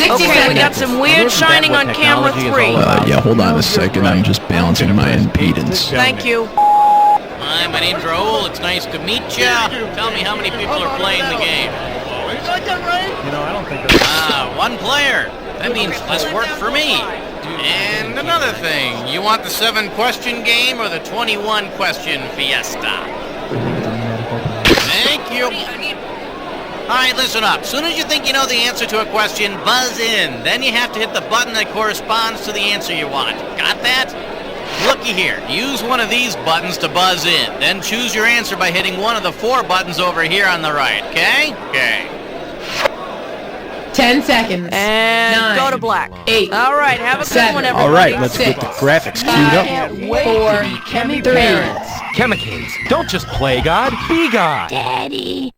Okay, we got some weird shining on camera 3. Yeah, hold on a second. I'm just balancing my impedance. Thank you. Hi, my name's Raoul. It's nice to meet ya. Tell me how many people are playing the game. One player. That means less work for me. And another thing, you want the 7-question game or the 21-question fiesta? Thank you. All right, listen up. Soon as you think you know the answer to a question, buzz in. Then you have to hit the button that corresponds to the answer you want. Got that? Looky here. Use one of these buttons to buzz in. Then choose your answer by hitting one of the 4 buttons over here on the right, okay? Okay. 10 seconds. And 9, go to black. 8. All right, have a good 7. one, everybody. All right, let's 6, get the graphics queued up. 4, 3. Chemicals, don't just play God, be God. Daddy.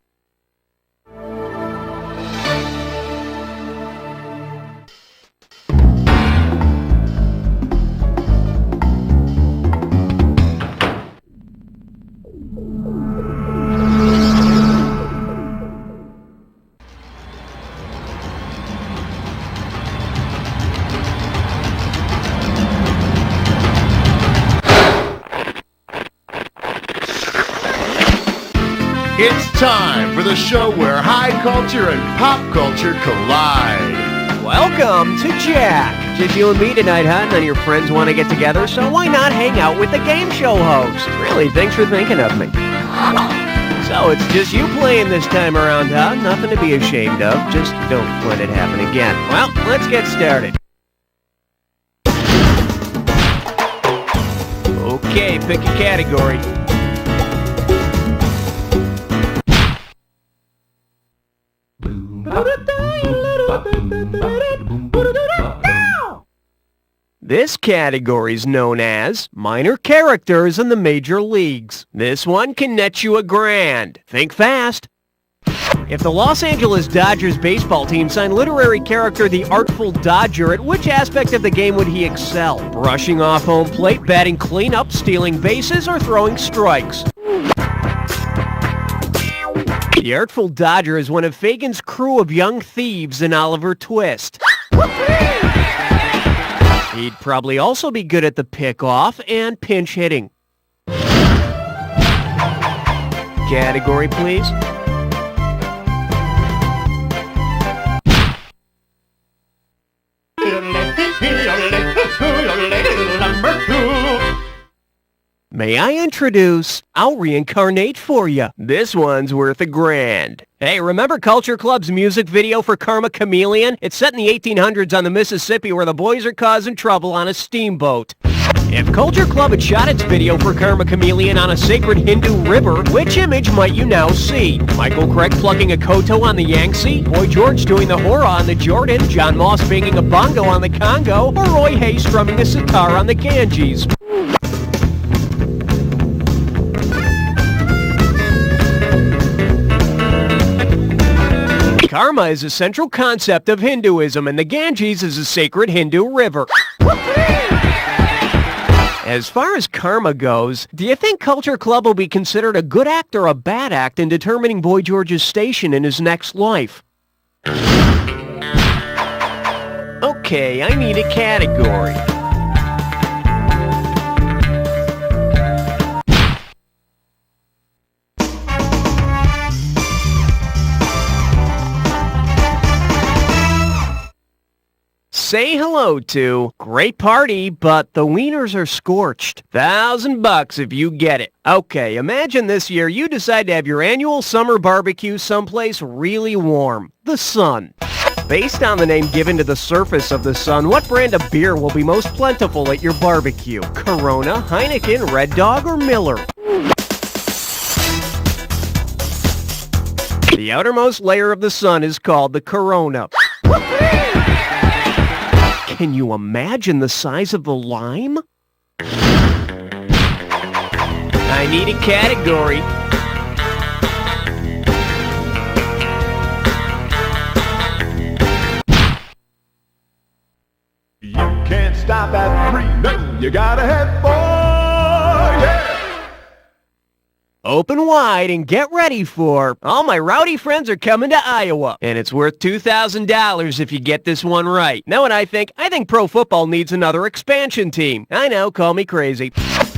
It's time for the show where high culture and pop culture collide. Welcome to Jack. Just you and me tonight, huh? None of your friends want to get together, so why not hang out with the game show host? Really, thanks for thinking of me. So it's just you playing this time around, huh? Nothing to be ashamed of. Just don't let it happen again. Well, let's get started. Okay, pick a category. This category is known as minor characters in the major leagues. This one can net you $1,000. Think fast. If the Los Angeles Dodgers baseball team signed literary character the Artful Dodger, at which aspect of the game would he excel? Brushing off home plate, batting cleanup, stealing bases, or throwing strikes? The Artful Dodger is one of Fagin's crew of young thieves in Oliver Twist. He'd probably also be good at the pickoff and pinch hitting. Category, please. May I introduce, I'll reincarnate for you. This one's worth $1,000. Hey, remember Culture Club's music video for Karma Chameleon? It's set in the 1800s on the Mississippi where the boys are causing trouble on a steamboat. If Culture Club had shot its video for Karma Chameleon on a sacred Hindu river, which image might you now see? Michael Craig plugging a koto on the Yangtze? Boy George doing the hora on the Jordan? John Moss banging a bongo on the Congo? Or Roy Hayes strumming a sitar on the Ganges? Karma is a central concept of Hinduism, and the Ganges is a sacred Hindu river. As far as karma goes, do you think Culture Club will be considered a good act or a bad act in determining Boy George's station in his next life? Okay, I need a category. Say hello to great party, but the wieners are scorched. $1,000 if you get it. Okay, imagine this year you decide to have your annual summer barbecue someplace really warm. The sun. Based on the name given to the surface of the sun, what brand of beer will be most plentiful at your barbecue? Corona, Heineken, Red Dog, or Miller? The outermost layer of the sun is called the corona. Can you imagine the size of the lime? I need a category. You can't stop at 3, no, you gotta head for, yeah! Open wide and get ready for all my rowdy friends are coming to Iowa. And it's worth $2,000 if you get this one right. Know what I think? I think pro football needs another expansion team. I know, call me crazy.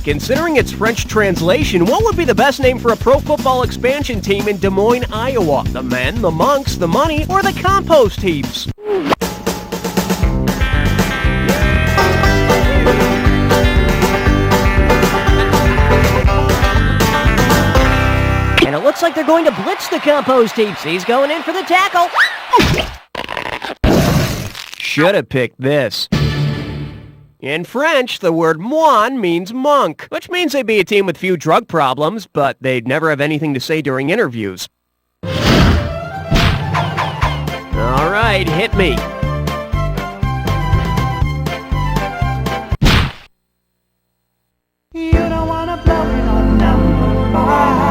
Considering its French translation, what would be the best name for a pro football expansion team in Des Moines, Iowa? The men, the monks, the money, or the compost heaps? And it looks like they're going to blitz the compost heaps. He's going in for the tackle. Should have picked this. In French, the word moine means monk, which means they'd be a team with few drug problems, but they'd never have anything to say during interviews. All right, hit me. You don't wanna blow it on number 5.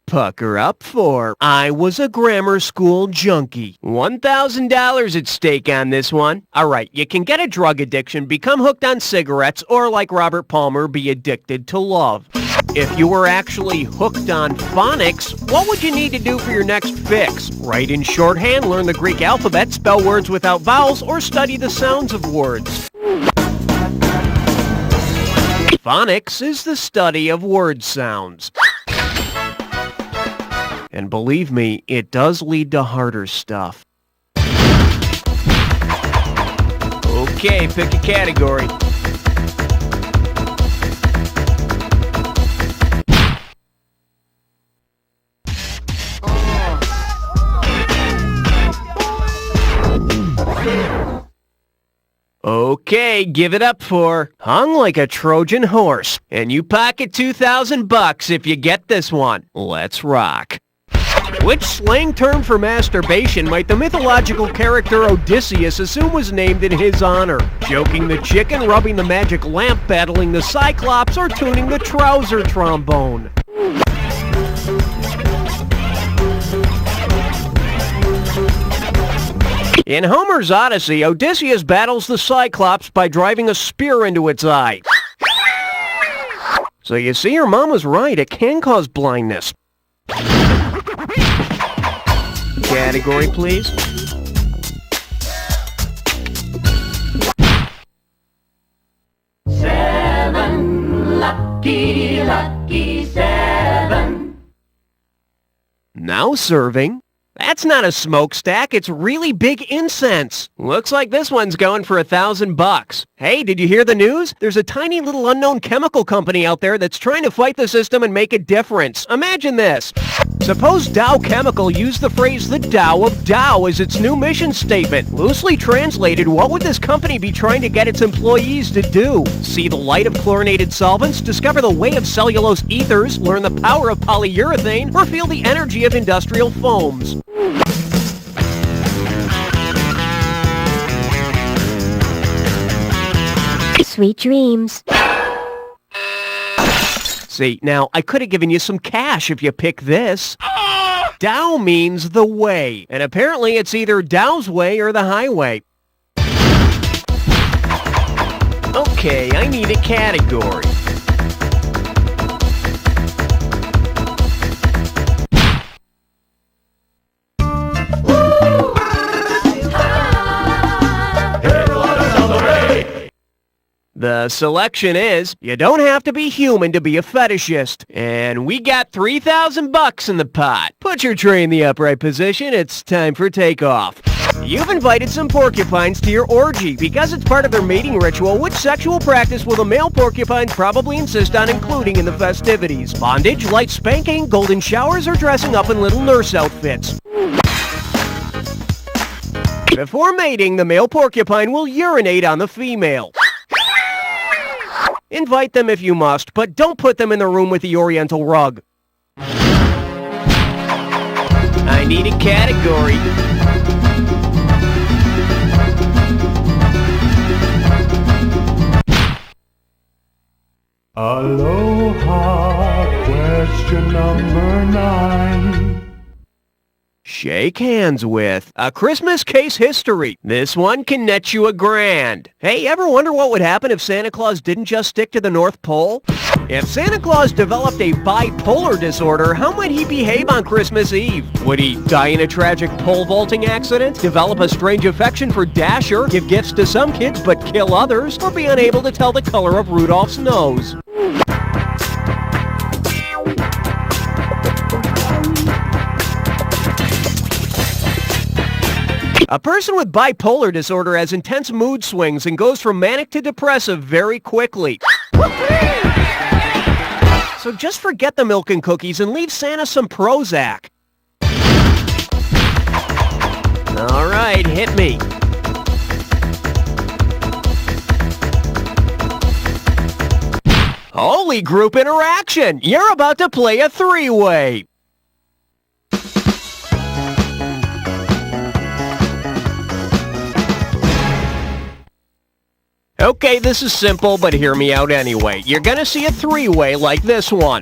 Pucker up for I was a grammar school junkie. $1,000 at stake on this one. Alright, you can get a drug addiction, become hooked on cigarettes, or like Robert Palmer, be addicted to love. If you were actually hooked on phonics, what would you need to do for your next fix? Write in shorthand, learn the Greek alphabet, spell words without vowels, or study the sounds of words. Phonics is the study of word sounds. And believe me, it does lead to harder stuff. Okay, pick a category. Okay, give it up for hung like a Trojan horse. And you pocket $2,000 if you get this one. Let's rock. Which slang term for masturbation might the mythological character Odysseus assume was named in his honor? Joking the chicken, rubbing the magic lamp, battling the Cyclops, or tuning the trouser trombone? In Homer's Odyssey, Odysseus battles the Cyclops by driving a spear into its eye. So you see, your mom was right. It can cause blindness. Category, please. Seven, lucky, lucky 7. Now serving. That's not a smokestack, it's really big incense. Looks like this one's going for $1,000. Hey, did you hear the news? There's a tiny little unknown chemical company out there that's trying to fight the system and make a difference. Imagine this. Suppose Dow Chemical used the phrase "the Tao of Dow" as its new mission statement. Loosely translated, what would this company be trying to get its employees to do? See the light of chlorinated solvents, discover the way of cellulose ethers, learn the power of polyurethane, or feel the energy of industrial foams? Sweet dreams. See, now, I could have given you some cash if you pick this. Dow means the way, and apparently it's either Dow's way or the highway. Okay, I need a category. The selection is, you don't have to be human to be a fetishist. And we got $3,000 in the pot. Put your tray in the upright position. It's time for takeoff. You've invited some porcupines to your orgy. Because it's part of their mating ritual, which sexual practice will the male porcupines probably insist on including in the festivities? Bondage, light spanking, golden showers, or dressing up in little nurse outfits? Before mating, the male porcupine will urinate on the female. Invite them if you must, but don't put them in the room with the oriental rug. I need a category. Aloha, question number 9. Shake hands with a Christmas case history. This one can net you $1,000. Hey, ever wonder what would happen if Santa Claus didn't just stick to the North Pole? If Santa Claus developed a bipolar disorder, how might he behave on Christmas Eve? Would he die in a tragic pole vaulting accident, develop a strange affection for Dasher, give gifts to some kids but kill others, or be unable to tell the color of Rudolph's nose? A person with bipolar disorder has intense mood swings and goes from manic to depressive very quickly. So just forget the milk and cookies and leave Santa some Prozac. All right, hit me. Holy group interaction! You're about to play a three-way. Okay, this is simple, but hear me out anyway. You're gonna see a three-way like this one.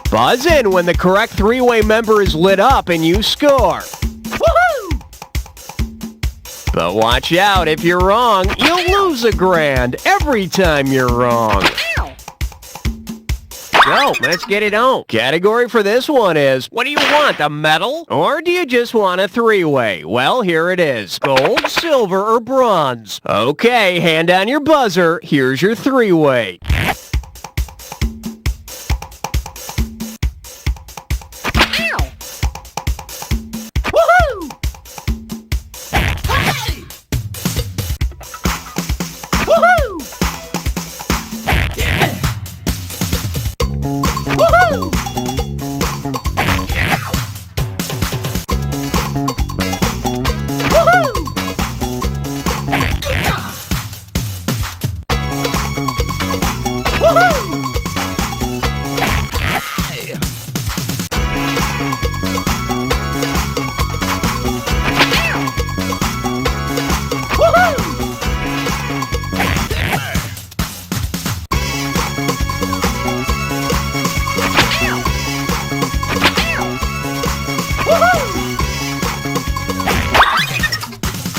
Buzz in when the correct three-way member is lit up and you score. Woohoo! But watch out, if you're wrong, you'll lose $1,000 every time you're wrong. So, let's get it on. Category for this one is, what do you want, a medal? Or do you just want a three-way? Well, here it is. Gold, silver, or bronze? Okay, hand on your buzzer. Here's your three-way. Woohoo! Woohoo! Woohoo!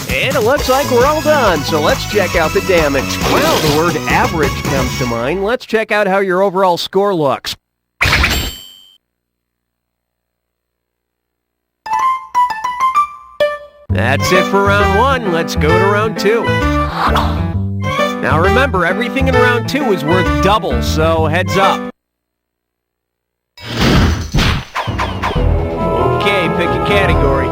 And it looks like we're all done, so let's check out the damage. Well, the word average comes to mind. Let's check out how your overall score looks. That's it for round one. Let's go to round two. Now remember, everything in round two is worth double, so heads up. Okay, pick a category.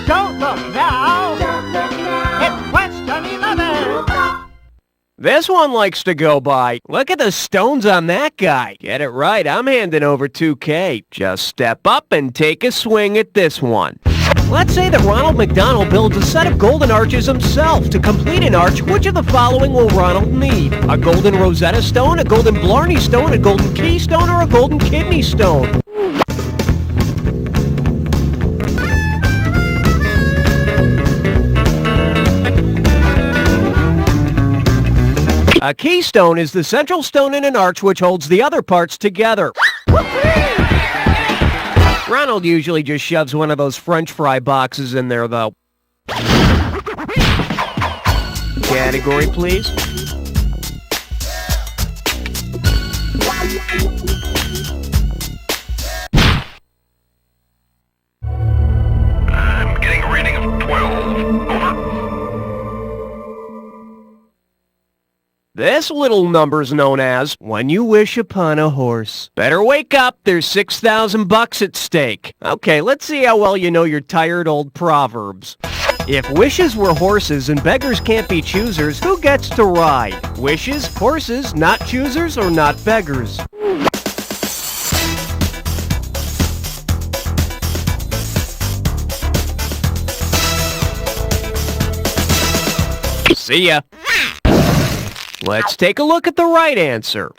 Don't look now! It's question 11! This one likes to go by. Look at the stones on that guy. Get it right, I'm handing over $2K. Just step up and take a swing at this one. Let's say that Ronald McDonald builds a set of golden arches himself. To complete an arch, which of the following will Ronald need? A golden Rosetta Stone, a golden Blarney Stone, a golden Keystone, or a golden Kidney Stone? A keystone is the central stone in an arch which holds the other parts together. Ronald usually just shoves one of those French fry boxes in there, though. Category, please. I'm getting a reading of 12. Over. This little number's known as When You Wish Upon a Horse. Better wake up, there's $6,000 at stake. Okay, let's see how well you know your tired old proverbs. If wishes were horses and beggars can't be choosers, who gets to ride? Wishes, horses, not choosers, or not beggars? See ya. Let's take a look at the right answer.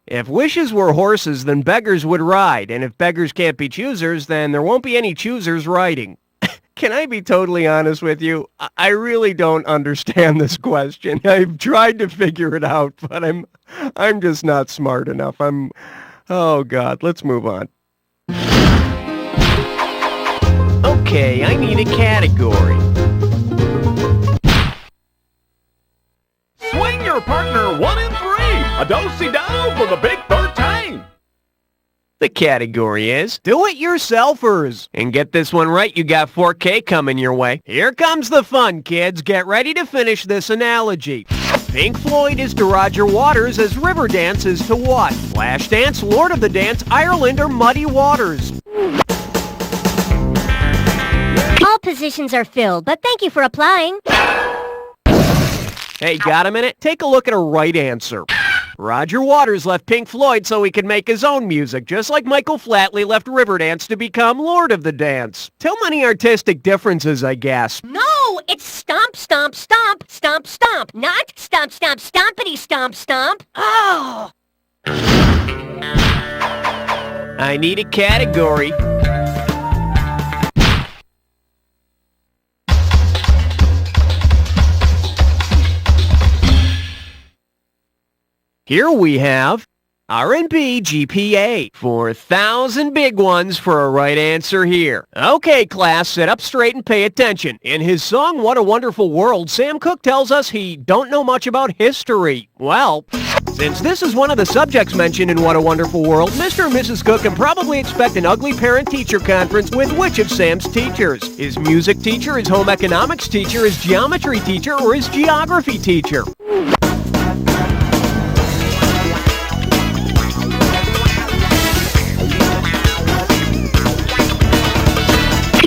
If wishes were horses, then beggars would ride, and if beggars can't be choosers, then there won't be any choosers riding. Can I be totally honest with you? I really don't understand this question. I've tried to figure it out, but I'm just not smart enough. Oh God, let's move on. Okay, I need a category. Swing your partner 1 in 3. A do-si-do for the big 13. The category is do-it-yourselfers. And get this one right, you got 4K coming your way. Here comes the fun, kids. Get ready to finish this analogy. Pink Floyd is to Roger Waters as Riverdance is to what? Flashdance, Lord of the Dance, Ireland, or Muddy Waters? All positions are filled, but thank you for applying. Hey, got a minute? Take a look at a right answer. Roger Waters left Pink Floyd so he could make his own music, just like Michael Flatley left Riverdance to become Lord of the Dance. Too many artistic differences, I guess. No, it's stomp, stomp, stomp, stomp, stomp, not stomp, stomp, stompity, stomp, stomp. Oh! I need a category. Here we have R&B GPA. 4,000 big ones for a right answer here. Okay, class, sit up straight and pay attention. In his song, What a Wonderful World, Sam Cooke tells us he don't know much about history. Well, since this is one of the subjects mentioned in What a Wonderful World, Mr. and Mrs. Cooke can probably expect an ugly parent-teacher conference with which of Sam's teachers? His music teacher, his home economics teacher, his geometry teacher, or his geography teacher?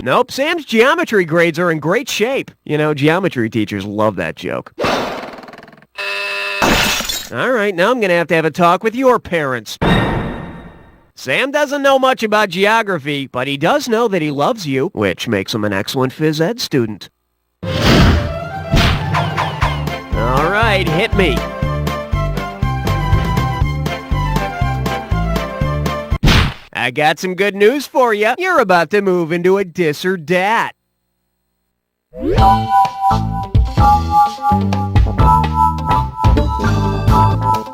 Nope, Sam's geometry grades are in great shape. You know, geometry teachers love that joke. All right, now I'm going to have a talk with your parents. Sam doesn't know much about geography, but he does know that he loves you, which makes him an excellent phys ed student. All right, hit me. I got some good news for you. You're about to move into a dis or dat.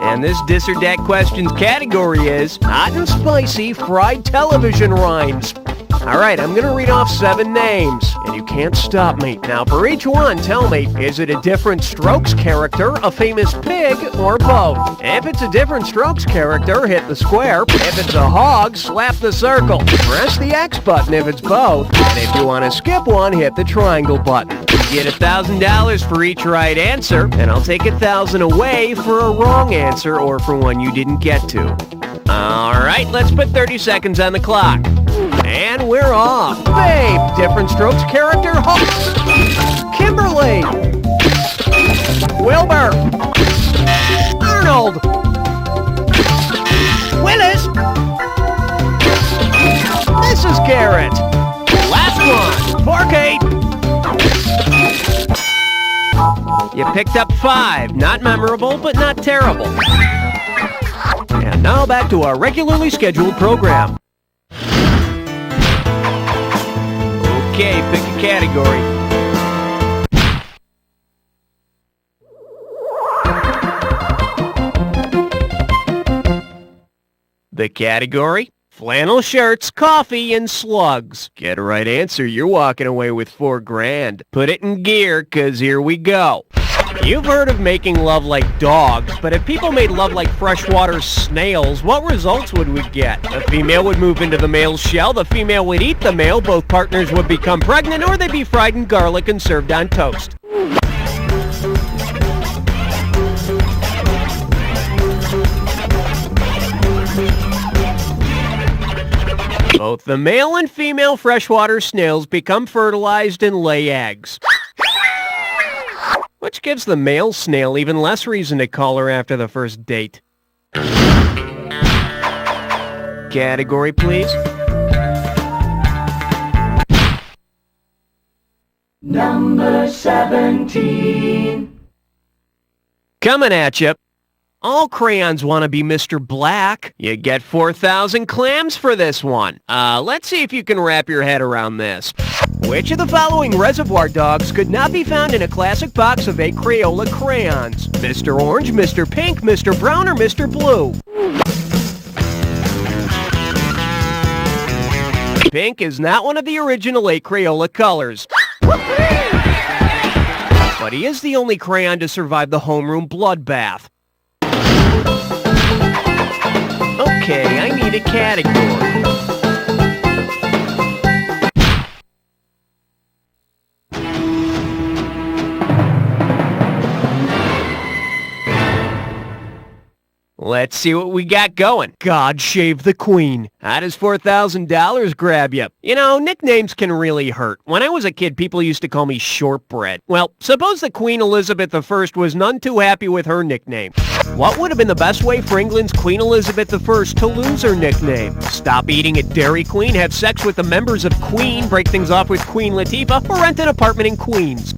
And this dis or dat questions category is hot and spicy fried television rhymes. All right, I'm going to read off 7 names, and you can't stop me. Now, for each one, tell me, is it a different Strokes character, a famous pig, or both? If it's a different Strokes character, hit the square. If it's a hog, slap the circle. Press the X button if it's both. And if you want to skip one, hit the triangle button. You get $1,000 for each right answer, and I'll take $1,000 away for a wrong answer or for one you didn't get to. All right, let's put 30 seconds on the clock. And we're off. Babe, different Strokes character, Kimberly. Wilbur. Arnold. Willis. Mrs. Garrett. Last one. Porkate. You picked up 5. Not memorable, but not terrible. And now back to our regularly scheduled program. Okay, pick a category. The category? Flannel shirts, coffee, and slugs. Get a right answer, you're walking away with $4,000. Put it in gear, 'cause here we go. You've heard of making love like dogs, but if people made love like freshwater snails, what results would we get? The female would move into the male's shell, the female would eat the male, both partners would become pregnant, or they'd be fried in garlic and served on toast. Both the male and female freshwater snails become fertilized and lay eggs. Which gives the male snail even less reason to call her after the first date. Category, please. Number 17. Coming at you. All crayons want to be Mr. Black. You get 4,000 clams for this one. Let's see if you can wrap your head around this. Which of the following reservoir dogs could not be found in a classic box of 8 Crayola crayons? Mr. Orange, Mr. Pink, Mr. Brown, or Mr. Blue? Pink is not one of the original 8 Crayola colors. But he is the only crayon to survive the homeroom bloodbath. Okay, I need a category. Let's see what we got going. God Shave the Queen. How does $4,000 grab you? You know, nicknames can really hurt. When I was a kid, people used to call me Shortbread. Well, suppose the Queen Elizabeth I was none too happy with her nickname. What would have been the best way for England's Queen Elizabeth I to lose her nickname? Stop eating at Dairy Queen, have sex with the members of Queen, break things off with Queen Latifah, or rent an apartment in Queens?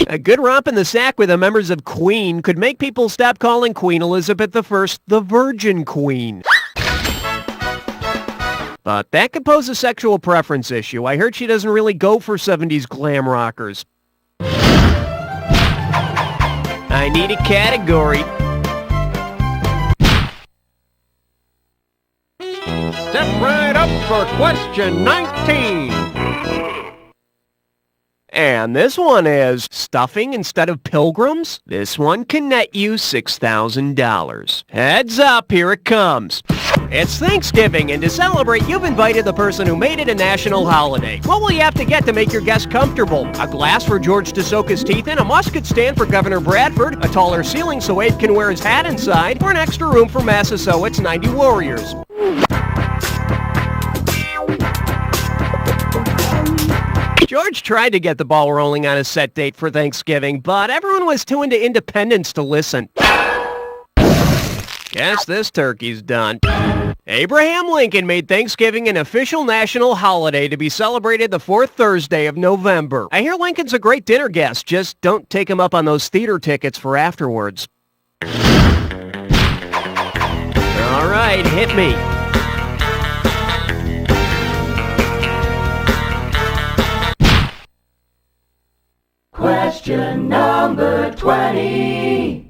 A good romp in the sack with the members of Queen could make people stop calling Queen Elizabeth I the Virgin Queen. But that could pose a sexual preference issue. I heard she doesn't really go for 70s glam rockers. I need a category. Step right up for question 19. And this one is stuffing instead of Pilgrims. This one can net you $6,000. Heads up, here it comes. It's Thanksgiving, and to celebrate, you've invited the person who made it a national holiday. What will you have to get to make your guests comfortable? A glass for George to soak his teeth in, a musket stand for Governor Bradford, a taller ceiling so Abe can wear his hat inside, or an extra room for Massasoit's 90 Warriors. George tried to get the ball rolling on a set date for Thanksgiving, but everyone was too into independence to listen. Guess this turkey's done. Abraham Lincoln made Thanksgiving an official national holiday to be celebrated the 4th Thursday of November. I hear Lincoln's a great dinner guest, just don't take him up on those theater tickets for afterwards. All right, hit me. Question number 20.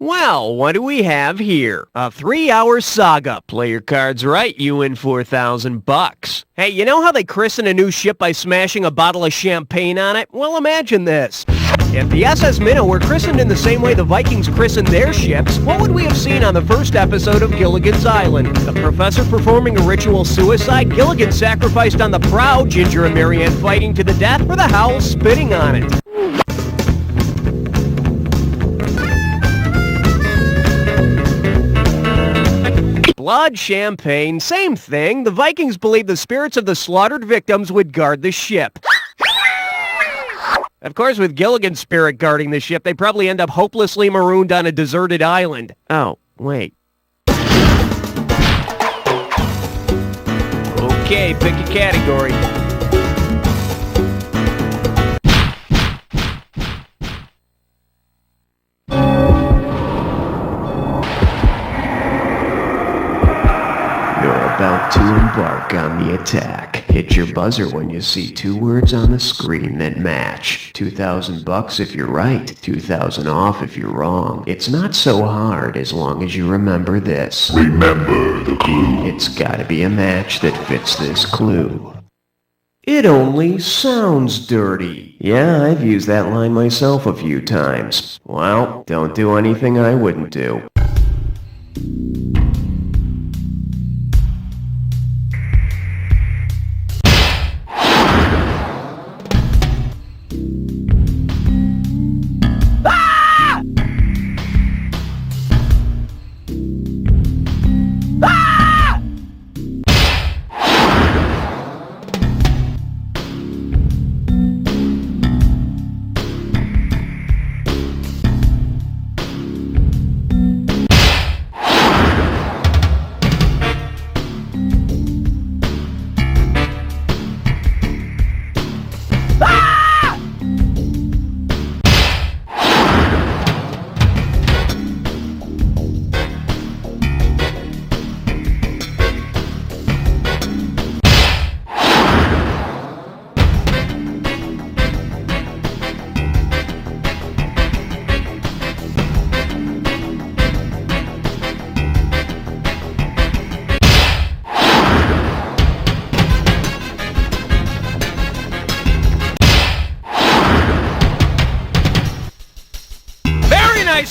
Well, what do we have here? A 3-hour saga. Play your cards right, you win $4,000. Hey, you know how they christen a new ship by smashing a bottle of champagne on it? Well, imagine this. If the SS Minnow were christened in the same way the Vikings christened their ships, what would we have seen on the first episode of Gilligan's Island? The professor performing a ritual suicide, Gilligan sacrificed on the prow, Ginger and Marianne fighting to the death, or the Howl spitting on it? Blood, champagne, same thing. The Vikings believed the spirits of the slaughtered victims would guard the ship. Of course, with Gilligan's spirit guarding the ship, they probably end up hopelessly marooned on a deserted island. Oh, wait. Okay, pick a category. About to embark on the attack. Hit your buzzer when you see 2 words on the screen that match. $2,000 if you're right, 2,000 off if you're wrong. It's not so hard as long as you remember this. Remember the clue. It's gotta be a match that fits this clue. It only sounds dirty. Yeah, I've used that line myself a few times. Well, don't do anything I wouldn't do.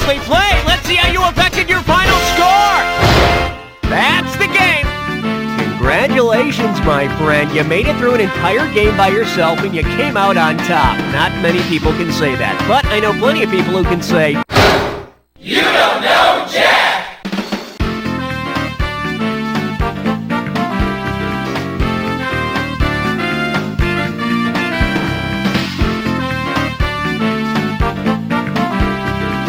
perfectly played. Let's see how you affected your final score. That's the game. Congratulations, my friend. You made it through an entire game by yourself and you came out on top. Not many people can say that, but I know plenty of people who can say, "You don't know Jack!"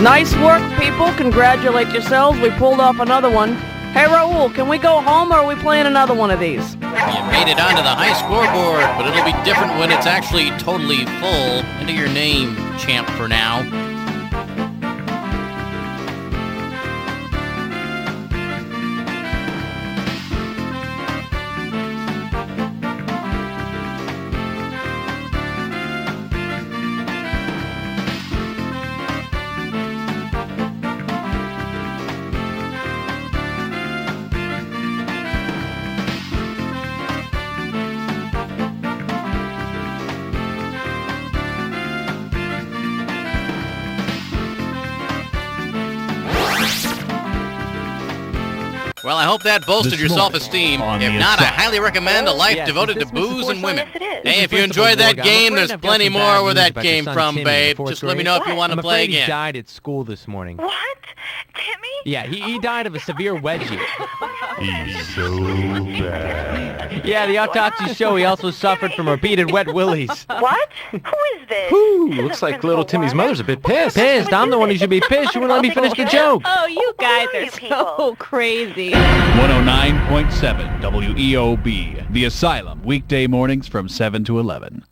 Nice work, people. Congratulate yourselves. We pulled off another one. Hey, Raul, can we go home or are we playing another one of these? You made it onto the high scoreboard, but it'll be different when it's actually totally full. Enter your name, champ, for now. Well, I hope that bolstered your self-esteem. If not, I highly recommend A Life Devoted to Booze and Women. Hey, if you enjoyed that game, there's plenty more where that came from, babe. Just let me know if you want to play again. He died at school this morning. What? Timmy? Yeah, he died of a severe wedgie. He's so bad. Yeah, the autopsy show he also suffered from repeated wet willies. What? Who is this? Whew, looks like little Timmy's mother's a bit pissed. Pissed? I'm the one who should be pissed. You wouldn't let me finish the joke. Oh, you guys are so crazy. 109.7 WEOB, The Asylum, weekday mornings from 7 to 11.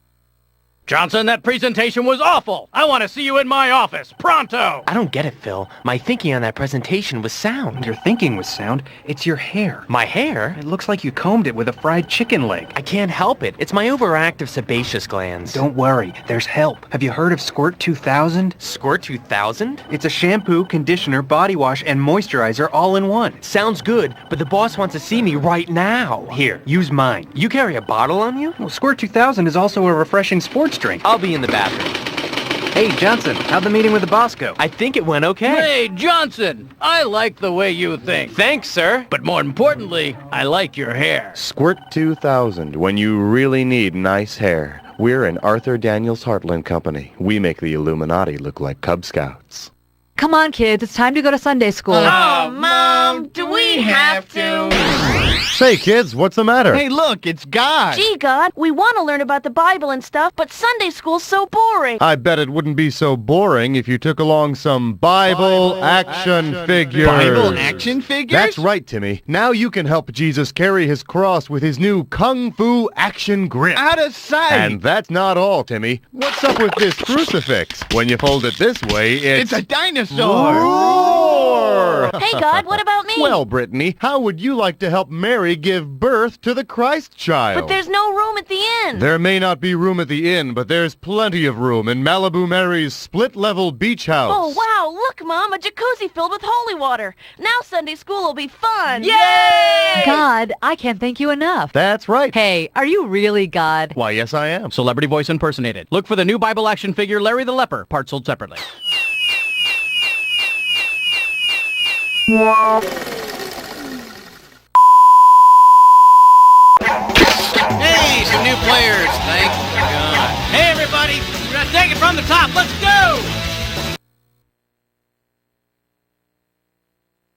Johnson, that presentation was awful. I want to see you in my office, pronto. I don't get it, Phil. My thinking on that presentation was sound. Your thinking was sound. It's your hair. My hair? It looks like you combed it with a fried chicken leg. I can't help it. It's my overactive sebaceous glands. Don't worry. There's help. Have you heard of Squirt 2000? Squirt 2000? It's a shampoo, conditioner, body wash, and moisturizer all in one. Sounds good, but the boss wants to see me right now. Here, use mine. You carry a bottle on you? Well, Squirt 2000 is also a refreshing sports drink. I'll be in the bathroom. Hey, Johnson, how'd the meeting with the boss go? I think it went okay. Hey, Johnson, I like the way you think. Thanks, sir. But more importantly, I like your hair. Squirt 2000, when you really need nice hair. We're an Arthur Daniels Heartland company. We make the Illuminati look like Cub Scouts. Come on, kids. It's time to go to Sunday school. Oh, Mom, do we have to? Say, kids, what's the matter? Hey, look, it's God. Gee, God, we want to learn about the Bible and stuff, but Sunday school's so boring. I bet it wouldn't be so boring if you took along some Bible action figures. Bible action figures? That's right, Timmy. Now you can help Jesus carry his cross with his new Kung Fu action grip. Out of sight. And that's not all, Timmy. What's up with this crucifix? When you fold it this way, It's a dinosaur. Roar! Hey, God, what about me? Well, Brittany, how would you like to help Mary give birth to the Christ child? But there's no room at the inn. There may not be room at the inn, but there's plenty of room in Malibu Mary's split-level beach house. Oh, wow, look, Mom, a jacuzzi filled with holy water. Now Sunday school will be fun. Yay! God, I can't thank you enough. That's right. Hey, are you really God? Why, yes, I am. Celebrity voice impersonated. Look for the new Bible action figure Larry the Leper, parts sold separately. Hey, some new players, thank God. Hey, everybody, we're going to take it from the top. Let's go!